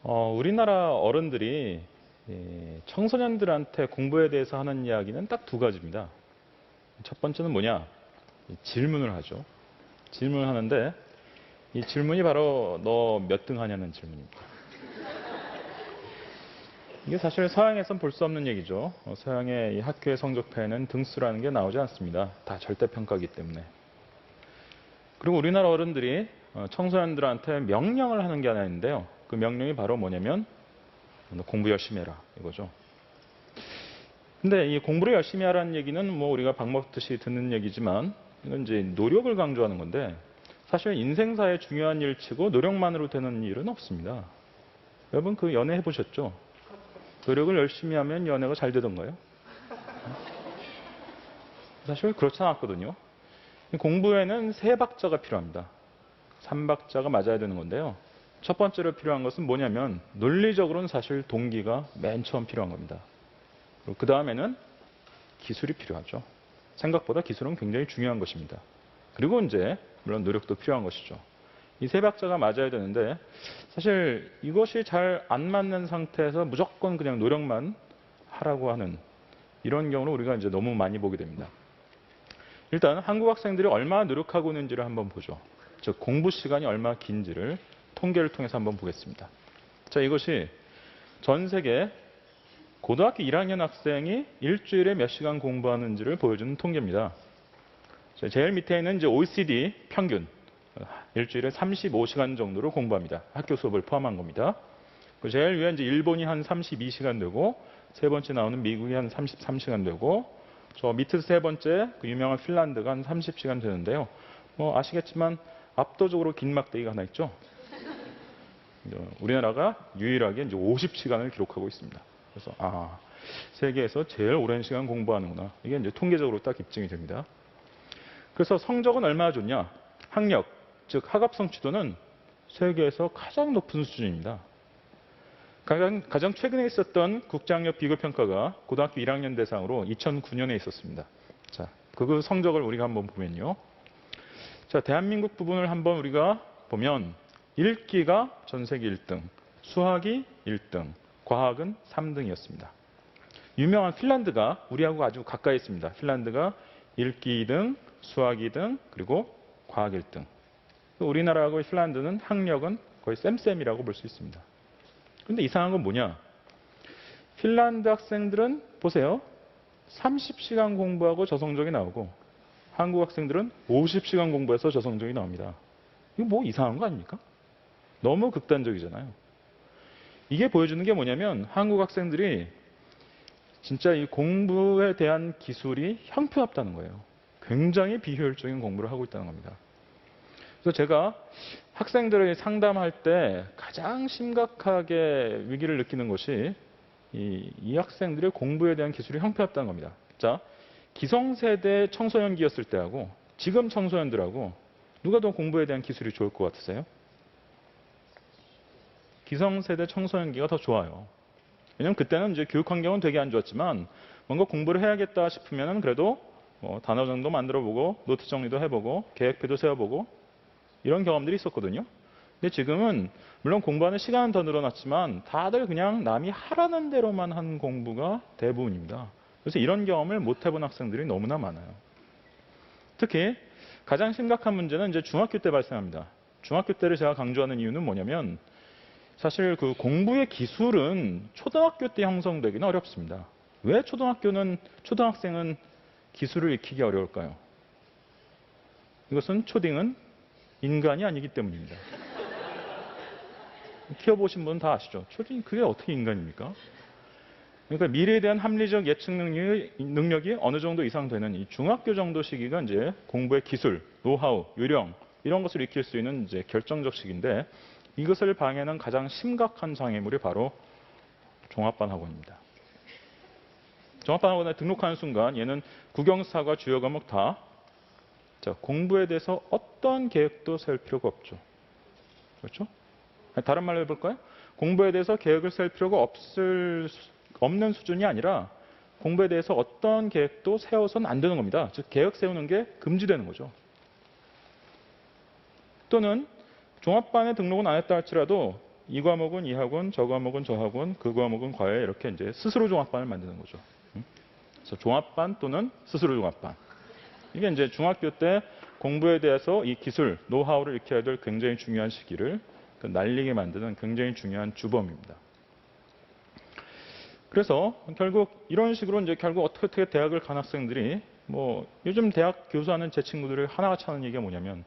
우리나라 어른들이 청소년들한테 공부에 대해서 하는 이야기는 딱 두 가지입니다. 첫 번째는 뭐냐? 질문을 하죠. 질문을 하는데 이 질문이 바로 너 몇 등 하냐는 질문입니다. 이게 사실 서양에선 볼 수 없는 얘기죠. 서양의 이 학교의 성적표에는 등수라는 게 나오지 않습니다. 다 절대평가이기 때문에. 그리고 우리나라 어른들이 청소년들한테 명령을 하는 게 하나 있는데요. 그 명령이 바로 뭐냐면 너 공부 열심히 해라 이거죠. 근데 이 공부를 열심히 하라는 얘기는 뭐 우리가 밥 먹듯이 듣는 얘기지만 이건 이제 노력을 강조하는 건데 사실 인생사의 중요한 일치고 노력만으로 되는 일은 없습니다. 여러분 그 연애 해보셨죠? 노력을 열심히 하면 연애가 잘 되던가요? 사실 그렇지 않았거든요. 공부에는 세 박자가 필요합니다. 3박자가 맞아야 되는 건데요. 첫 번째로 필요한 것은 뭐냐면 논리적으로는 사실 동기가 맨 처음 필요한 겁니다. 그 다음에는 기술이 필요하죠. 생각보다 기술은 굉장히 중요한 것입니다. 그리고 이제 물론 노력도 필요한 것이죠. 이 세 박자가 맞아야 되는데 사실 이것이 잘 안 맞는 상태에서 무조건 그냥 노력만 하라고 하는 이런 경우를 우리가 이제 너무 많이 보게 됩니다. 일단 한국 학생들이 얼마나 노력하고 있는지를 한번 보죠. 즉 공부 시간이 얼마나 긴지를 통계를 통해서 한번 보겠습니다. 자, 이것이 전 세계 고등학교 1학년 학생이 일주일에 몇 시간 공부하는지를 보여주는 통계입니다. 제일 밑에 있는 이제 OECD 평균 일주일에 35시간 정도로 공부합니다. 학교 수업을 포함한 겁니다. 제일 위에 이제 일본이 한 32시간 되고 세 번째 나오는 미국이 한 33시간 되고 저 밑에서 세 번째 그 유명한 핀란드가 한 30시간 되는데요. 뭐 아시겠지만 압도적으로 긴 막대기가 하나 있죠. 우리나라가 유일하게 이제 50시간을 기록하고 있습니다. 그래서 세계에서 제일 오랜 시간 공부하는구나. 이게 이제 통계적으로 딱 입증이 됩니다. 그래서 성적은 얼마나 좋냐? 학력, 즉 학업 성취도는 세계에서 가장 높은 수준입니다. 가장 최근에 있었던 국제학력 비교평가가 고등학교 1학년 대상으로 2009년에 있었습니다. 자, 그 성적을 우리가 한번 보면요. 자, 대한민국 부분을 한번 우리가 보면 읽기가 전 세계 1등, 수학이 1등, 과학은 3등이었습니다. 유명한 핀란드가 우리하고 아주 가까이 있습니다. 핀란드가 읽기 2등, 수학 2등, 그리고 과학 1등. 우리나라하고 핀란드는 학력은 거의 쌤쌤이라고 볼 수 있습니다. 그런데 이상한 건 뭐냐? 핀란드 학생들은 보세요. 30시간 공부하고 저 성적이 나오고 한국 학생들은 50시간 공부해서 저 성적이 나옵니다. 이거 뭐 이상한 거 아닙니까? 너무 극단적이잖아요. 이게 보여주는 게 뭐냐면 한국 학생들이 진짜 이 공부에 대한 기술이 형편없다는 거예요. 굉장히 비효율적인 공부를 하고 있다는 겁니다. 그래서 제가 학생들을 상담할 때 가장 심각하게 위기를 느끼는 것이 이 학생들의 공부에 대한 기술이 형편없다는 겁니다. 자, 기성세대 청소년기였을 때하고 지금 청소년들하고 누가 더 공부에 대한 기술이 좋을 것 같으세요? 기성세대 청소년기가 더 좋아요. 왜냐면 그때는 이제 교육 환경은 되게 안 좋았지만 뭔가 공부를 해야겠다 싶으면 그래도 단어 정도 만들어보고 노트 정리도 해보고 계획표도 세워보고 이런 경험들이 있었거든요. 근데 지금은 물론 공부하는 시간은 더 늘어났지만 다들 그냥 남이 하라는 대로만 한 공부가 대부분입니다. 그래서 이런 경험을 못 해본 학생들이 너무나 많아요. 특히 가장 심각한 문제는 이제 중학교 때 발생합니다. 중학교 때를 제가 강조하는 이유는 뭐냐면 사실 그 공부의 기술은 초등학교 때 형성되기는 어렵습니다. 왜 초등학생은 기술을 익히기 어려울까요? 이것은 초딩은 인간이 아니기 때문입니다. 키워보신 분은 다 아시죠? 초딩 그게 어떻게 인간입니까? 그러니까 미래에 대한 합리적 예측 능력이 어느 정도 이상 되는 이 중학교 정도 시기가 이제 공부의 기술, 노하우, 요령 이런 것을 익힐 수 있는 이제 결정적 시기인데 이것을 방해하는 가장 심각한 장애물이 바로 종합반학원입니다. 종합반학원에 등록하는 순간 얘는 국영수사과 주요 과목 다 공부에 대해서 어떤 계획도 세울 필요가 없죠. 그렇죠? 다른 말로 해볼까요? 공부에 대해서 계획을 세울 필요가 없는 수준이 아니라 공부에 대해서 어떤 계획도 세워서는 안 되는 겁니다. 즉 계획 세우는 게 금지되는 거죠. 또는 종합반에 등록은 안 했다 할지라도 이 과목은 이 학원, 저 과목은 저 학원, 그 과목은 과외 이렇게 이제 스스로 종합반을 만드는 거죠. 그래서 종합반 또는 스스로 종합반. 이게 이제 중학교 때 공부에 대해서 이 기술, 노하우를 익혀야 될 굉장히 중요한 시기를 날리게 만드는 굉장히 중요한 주범입니다. 그래서 결국 이런 식으로 이제 결국 어떻게 대학을 간 학생들이 뭐 요즘 대학 교수하는 제 친구들이 하나같이 하는 얘기가 뭐냐면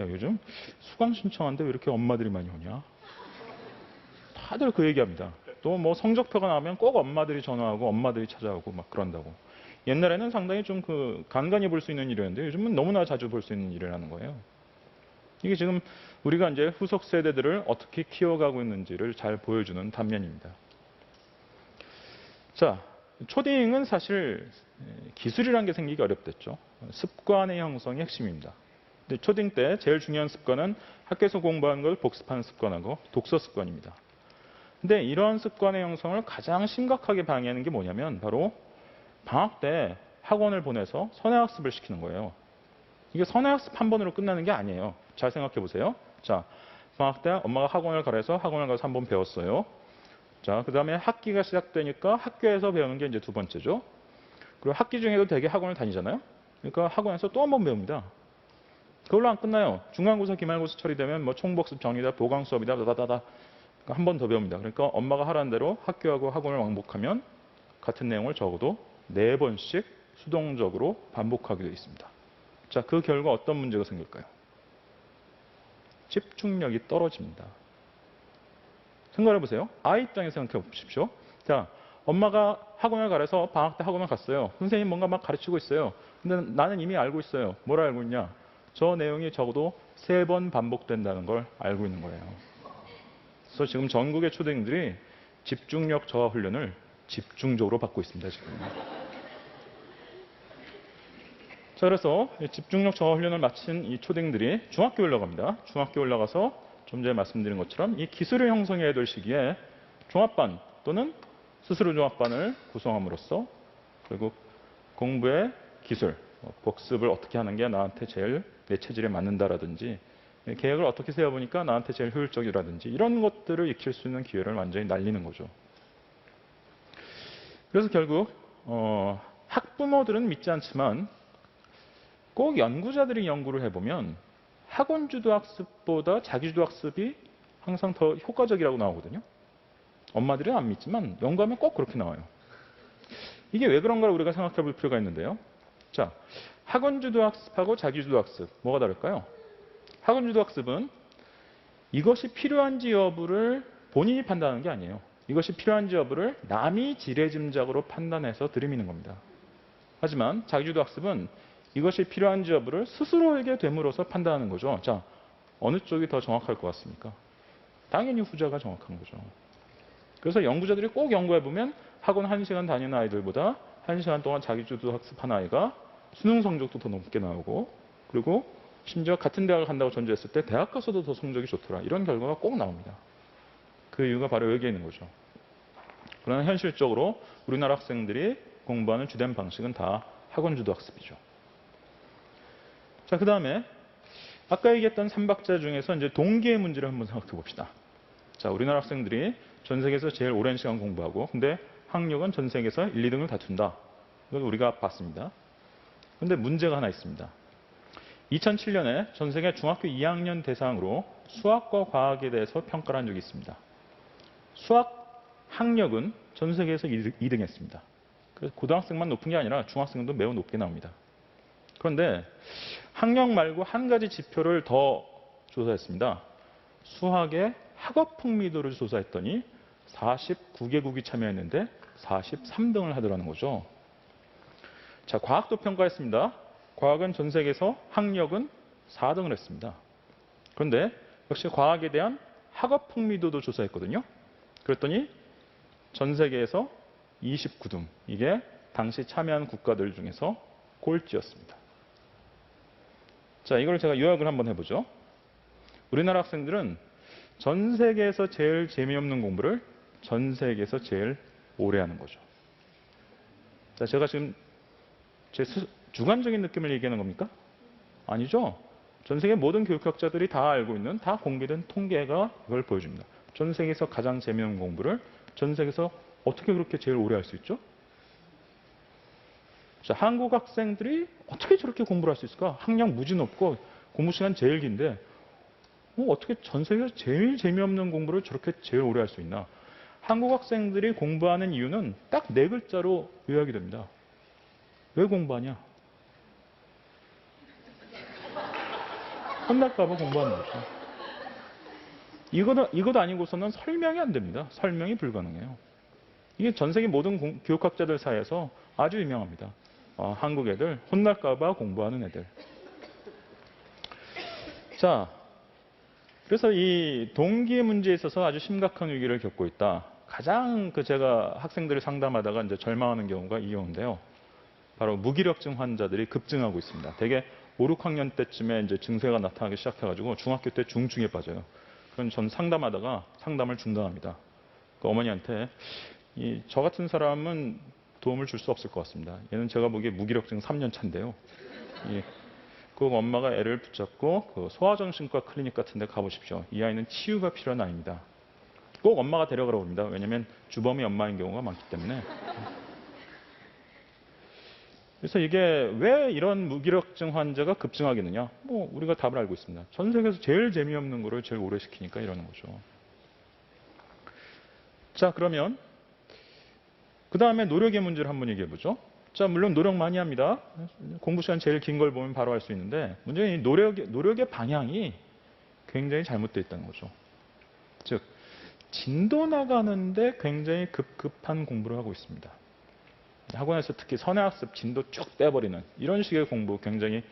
야, 요즘 수강 신청하는데 왜 이렇게 엄마들이 많이 오냐? 다들 그 얘기합니다. 또 뭐 성적표가 나오면 꼭 엄마들이 전화하고 엄마들이 찾아오고 막 그런다고. 옛날에는 상당히 좀 그 간간히 볼 수 있는 일이었는데 요즘은 너무나 자주 볼 수 있는 일이라는 거예요. 이게 지금 우리가 이제 후속 세대들을 어떻게 키워가고 있는지를 잘 보여주는 단면입니다. 자, 초딩은 사실 기술이라는 게 생기기 어렵댔죠. 습관의 형성이 핵심입니다. 근데 초딩 때 제일 중요한 습관은 학교에서 공부하는 걸 복습하는 습관하고 독서 습관입니다. 근데 이런 습관의 형성을 가장 심각하게 방해하는 게 뭐냐면 바로 방학 때 학원을 보내서 선행학습을 시키는 거예요. 이게 선행학습 한 번으로 끝나는 게 아니에요. 잘 생각해 보세요. 자, 방학 때 엄마가 학원을 가래서 학원을 가서 한 번 배웠어요. 자, 그 다음에 학기가 시작되니까 학교에서 배우는 게 이제 두 번째죠. 그리고 학기 중에도 되게 학원을 다니잖아요. 그러니까 학원에서 또 한 번 배웁니다. 그걸로 안 끝나요. 중간고사, 기말고사 처리되면 뭐 총복습 정리다, 보강 수업이다, 다다다다. 한 번 더 배웁니다. 그러니까 엄마가 하라는 대로 학교하고 학원을 왕복하면 같은 내용을 적어도 4번씩 수동적으로 반복하게 되어 있습니다. 자, 그 결과 어떤 문제가 생길까요? 집중력이 떨어집니다. 생각해 보세요. 아이 입장에서 생각해 보십시오. 자, 엄마가 학원을 가래서 방학 때 학원을 갔어요. 선생님 뭔가 막 가르치고 있어요. 근데 나는 이미 알고 있어요. 뭘 알고 있냐? 저 내용이 적어도 3번 반복된다는 걸 알고 있는 거예요. 그래서 지금 전국의 초등들이 집중력 저하 훈련을 집중적으로 받고 있습니다, 지금. 자, 그래서 집중력 저하 훈련을 마친 이 초딩들이 중학교에 올라갑니다. 중학교에 올라가서 좀 전에 말씀드린 것처럼 이 기술을 형성해야 될 시기에 종합반 또는 스스로 종합반을 구성함으로써 결국 공부의 기술, 복습을 어떻게 하는 게 나한테 제일 내 체질에 맞는다라든지 계획을 어떻게 세워보니까 나한테 제일 효율적이라든지 이런 것들을 익힐 수 있는 기회를 완전히 날리는 거죠. 그래서 결국 학부모들은 믿지 않지만 꼭 연구자들이 연구를 해보면 학원주도 학습보다 자기주도 학습이 항상 더 효과적이라고 나오거든요. 엄마들은 안 믿지만 연구하면 꼭 그렇게 나와요. 이게 왜 그런가를 우리가 생각해 볼 필요가 있는데요. 자, 학원주도 학습하고 자기주도 학습 뭐가 다를까요? 학원주도 학습은 이것이 필요한지 여부를 본인이 판단하는 게 아니에요. 이것이 필요한지 여부를 남이 지레짐작으로 판단해서 들이미는 겁니다. 하지만 자기주도 학습은 이것이 필요한지 여부를 스스로에게 됨으로써 판단하는 거죠. 자, 어느 쪽이 더 정확할 것 같습니까? 당연히 후자가 정확한 거죠. 그래서 연구자들이 꼭 연구해보면 학원 1시간 다니는 아이들보다 1시간 동안 자기주도 학습한 아이가 수능 성적도 더 높게 나오고 그리고 심지어 같은 대학을 간다고 전제했을 때 대학 가서도 더 성적이 좋더라. 이런 결과가 꼭 나옵니다. 그 이유가 바로 여기에 있는 거죠. 그러나 현실적으로 우리나라 학생들이 공부하는 주된 방식은 다 학원주도 학습이죠. 자, 그 다음에 아까 얘기했던 3박자 중에서 이제 동기의 문제를 한번 생각해 봅시다. 자, 우리나라 학생들이 전 세계에서 제일 오랜 시간 공부하고 근데 학력은 전 세계에서 1, 2등을 다툰다. 이걸 우리가 봤습니다. 근데 문제가 하나 있습니다. 2007년에 전 세계 중학교 2학년 대상으로 수학과 과학에 대해서 평가를 한 적이 있습니다. 수학 학력은 전 세계에서 2등 했습니다. 그래서 고등학생만 높은 게 아니라 중학생도 매우 높게 나옵니다. 그런데 학력 말고 한 가지 지표를 더 조사했습니다. 수학의 학업 풍미도를 조사했더니 49개국이 참여했는데 43등을 하더라는 거죠. 자, 과학도 평가했습니다. 과학은 전 세계에서 학력은 4등을 했습니다. 그런데 역시 과학에 대한 학업 풍미도도 조사했거든요. 그랬더니 전 세계에서 29등. 이게 당시 참여한 국가들 중에서 꼴찌였습니다. 자, 이걸 제가 요약을 한번 해보죠. 우리나라 학생들은 전 세계에서 제일 재미없는 공부를 전 세계에서 제일 오래 하는 거죠. 자, 제가 지금 제 주관적인 느낌을 얘기하는 겁니까? 아니죠. 전 세계 모든 교육학자들이 다 알고 있는 다 공개된 통계가 이걸 보여줍니다. 전 세계에서 가장 재미없는 공부를 전 세계에서 어떻게 그렇게 제일 오래 할 수 있죠? 자, 한국 학생들이 어떻게 저렇게 공부를 할 수 있을까? 학력 무지 높고 공부 시간 제일 긴데 어떻게 전 세계에서 제일 재미없는 공부를 저렇게 제일 오래 할 수 있나? 한국 학생들이 공부하는 이유는 딱 네 글자로 요약이 됩니다. 왜 공부하냐? 혼날까봐 공부하는 거죠. 이것 아니고서는 설명이 안 됩니다. 설명이 불가능해요. 이게 전 세계 모든 교육학자들 사이에서 아주 유명합니다. 한국 애들 혼날까봐 공부하는 애들. 자, 그래서 이 동기 문제에 있어서 아주 심각한 위기를 겪고 있다. 가장 제가 학생들을 상담하다가 이제 절망하는 경우가 이 경우인데요. 바로 무기력증 환자들이 급증하고 있습니다. 대개 5, 6학년 때쯤에 이제 증세가 나타나기 시작해가지고 중학교 때 중증에 빠져요. 그럼 전 상담하다가 상담을 중단합니다. 그 어머니한테 저 같은 사람은 도움을 줄 수 없을 것 같습니다. 얘는 제가 보기에 무기력증 3년 차인데요. 그 엄마가 애를 붙잡고 그 소아정신과 클리닉 같은 데 가보십시오. 이 아이는 치유가 필요한 아이입니다. 꼭 엄마가 데려가라고 합니다. 왜냐하면 주범이 엄마인 경우가 많기 때문에. 그래서 이게 왜 이런 무기력증 환자가 급증하겠느냐? 우리가 답을 알고 있습니다. 전 세계에서 제일 재미없는 거를 제일 오래 시키니까 이러는 거죠. 자, 그러면 그 다음에 노력의 문제를 한번 얘기해 보죠. 자, 물론 노력 많이 합니다. 공부 시간 제일 긴 걸 보면 바로 알 수 있는데 문제는 이 노력의 방향이 굉장히 잘못되어 있다는 거죠. 즉, 진도 나가는데 굉장히 급급한 공부를 하고 있습니다. 학원에서 특히 선행학습 진도 쭉 빼버리는 이런 식의 공부 굉장히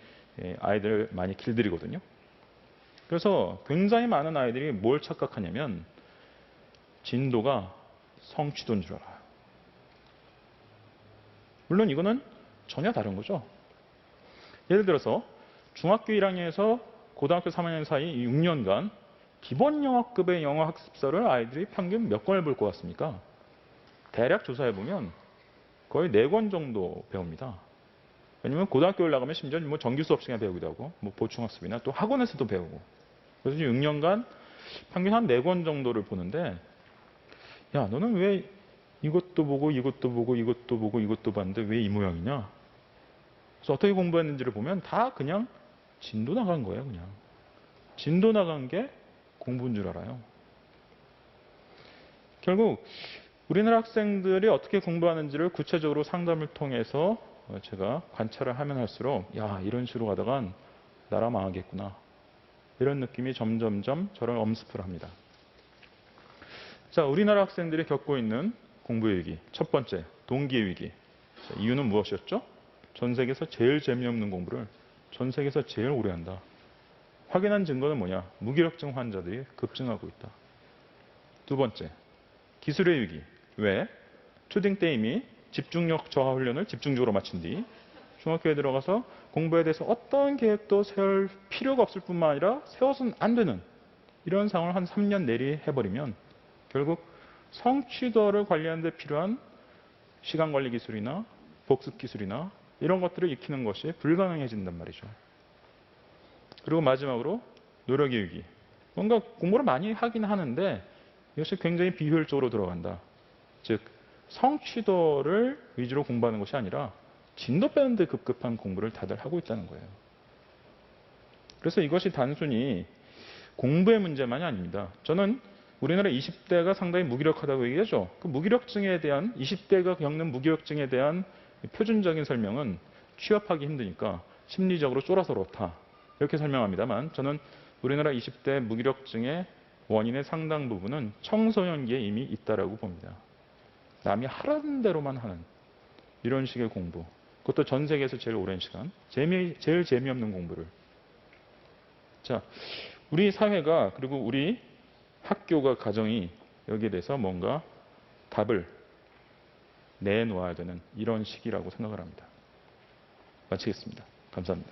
아이들 많이 길들이거든요. 그래서 굉장히 많은 아이들이 뭘 착각하냐면 진도가 성취도인 줄 알아요. 물론 이거는 전혀 다른 거죠. 예를 들어서 중학교 1학년에서 고등학교 3학년 사이 6년간 기본 영어급의 영어 학습서를 아이들이 평균 몇 권을 볼 것 같습니까? 대략 조사해보면 거의 4권 정도 배웁니다. 왜냐면 고등학교 올라가면 심지어 정규 수업 시간에 배우기도 하고 보충학습이나 또 학원에서도 배우고. 그래서 6년간 평균 한 4권 정도를 보는데 야, 너는 왜 이것도 보고 이것도 보고 이것도 보고 이것도 봤는데 왜 이 모양이냐? 그래서 어떻게 공부했는지를 보면 다 그냥 진도 나간 거예요. 그냥 진도 나간 게 공부인 줄 알아요. 결국 우리나라 학생들이 어떻게 공부하는지를 구체적으로 상담을 통해서 제가 관찰을 하면 할수록 야, 이런 식으로 가다간 나라 망하겠구나. 이런 느낌이 점점점 저를 엄습을 합니다. 자, 우리나라 학생들이 겪고 있는 공부의 위기. 첫 번째, 동기의 위기. 자, 이유는 무엇이었죠? 전 세계에서 제일 재미없는 공부를 전 세계에서 제일 오래 한다. 확인한 증거는 뭐냐? 무기력증 환자들이 급증하고 있다. 두 번째, 기술의 위기. 왜? 초딩 때 이미 집중력 저하 훈련을 집중적으로 마친 뒤 중학교에 들어가서 공부에 대해서 어떤 계획도 세울 필요가 없을 뿐만 아니라 세워서는 안 되는 이런 상황을 한 3년 내리 해버리면 결국 성취도를 관리하는 데 필요한 시간 관리 기술이나 복습 기술이나 이런 것들을 익히는 것이 불가능해진단 말이죠. 그리고 마지막으로 노력의 위기. 뭔가 공부를 많이 하긴 하는데 이것이 굉장히 비효율적으로 들어간다. 즉 성취도를 위주로 공부하는 것이 아니라 진도 빼는 데 급급한 공부를 다들 하고 있다는 거예요. 그래서 이것이 단순히 공부의 문제만이 아닙니다. 저는 우리나라 20대가 상당히 무기력하다고 얘기하죠. 그 무기력증에 대한 20대가 겪는 무기력증에 대한 표준적인 설명은 취업하기 힘드니까 심리적으로 쫄아서 그렇다. 이렇게 설명합니다만 저는 우리나라 20대 무기력증의 원인의 상당 부분은 청소년기에 이미 있다라고 봅니다. 남이 하라는 대로만 하는 이런 식의 공부. 그것도 전 세계에서 제일 오랜 시간. 제일 재미없는 공부를. 자, 우리 사회가 그리고 우리 학교가 가정이 여기에 대해서 뭔가 답을 내놓아야 되는 이런 시기라고 생각을 합니다. 마치겠습니다. 감사합니다.